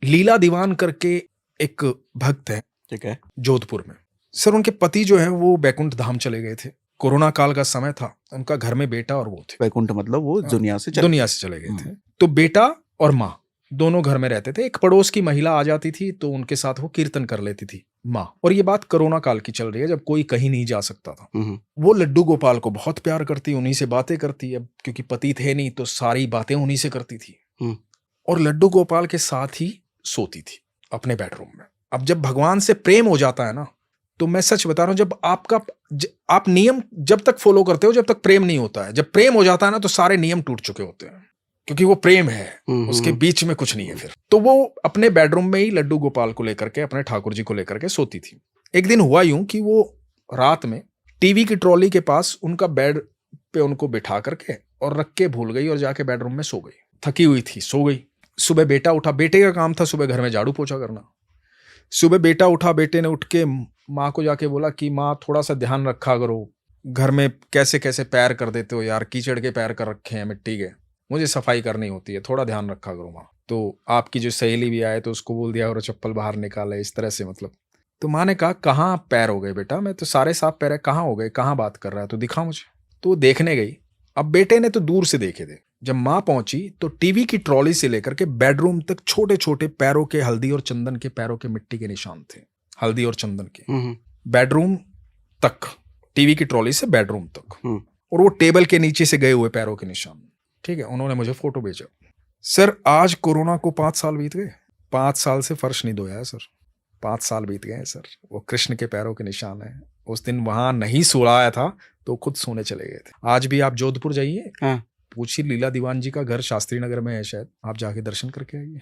लीला दीवान करके एक भक्त है, ठीक है। जोधपुर में। सर उनके पति जो है वो बैकुंठ धाम चले गए थे। कोरोना काल का समय था, उनका घर में बेटा और वो थे। वैकुंठ मतलब वो दुनिया से चले गए थे। तो बेटा और माँ दोनों घर में रहते थे। एक पड़ोस की महिला आ जाती थी तो उनके साथ वो कीर्तन कर लेती थी माँ। और ये बात कोरोना काल की चल रही है, जब कोई कहीं नहीं जा सकता था। वो लड्डू गोपाल को बहुत प्यार करती, उन्हीं से बातें करती। अब क्योंकि पति थे नहीं तो सारी बातें उन्हीं से करती थी। और लड्डू गोपाल के साथ ही सोती थी अपने बेडरूम में। अब जब भगवान से प्रेम हो जाता है ना, तो मैं सच बता रहा हूं, जब आप नियम जब तक फॉलो करते हो जब तक प्रेम नहीं होता है। जब प्रेम हो जाता है ना तो सारे नियम टूट चुके होते हैं, क्योंकि वो प्रेम है, उसके बीच में कुछ नहीं है फिर। तो वो अपने बेडरूम में ही लड्डू गोपाल को लेकर के, अपने ठाकुर जी को लेकर के सोती थी। एक दिन हुआ यूं कि वो रात में टीवी की ट्रॉली के पास उनका बेड पे उनको बिठा करके और रख के भूल गई और जाके बेडरूम में सो गई। थकी हुई थी, सो गई। सुबह बेटा उठा, बेटे का काम था सुबह घर में झाड़ू पोछा करना। सुबह बेटा उठा, बेटे ने उठ के माँ को जाके बोला कि माँ थोड़ा सा ध्यान रखा करो, घर में कैसे कैसे पैर कर देते हो यार, कीचड़ के पैर कर रखे हैं मिट्टी के, मुझे सफाई करनी होती है, थोड़ा ध्यान रखा करो माँ। तो आपकी जो सहेली भी आए तो उसको बोल दिया करो चप्पल बाहर निकाले, इस तरह से मतलब। तो माँ ने कहा कहाँ पैर हो गए बेटा, मैं तो सारे साफ पैर है, कहाँ हो गए, कहाँ बात कर रहा है, तो दिखा मुझे। तो वो देखने गई। अब बेटे ने तो दूर से देखे थे। जब माँ पहुंची तो टीवी की ट्रॉली से लेकर के बेडरूम तक छोटे छोटे पैरों के हल्दी और चंदन के, पैरों के मिट्टी के निशान थे, हल्दी और चंदन के। बेडरूम तक, टीवी की ट्रॉली से बेडरूम तक, और वो टेबल के नीचे से गए हुए पैरों के निशान। ठीक है, उन्होंने मुझे फोटो भेजा। सर आज कोरोना को 5 साल बीत गए। 5 साल से फर्श नहीं धोया है सर, 5 साल बीत गए सर। वो कृष्ण के पैरों के निशान है। उस दिन वहां नहीं सुलाया था तो खुद सोने चले गए थे। आज भी आप जोधपुर जाइए, पूछिए, लीला दीवान जी का घर शास्त्री नगर में है शायद, आप जाके दर्शन करके आइए।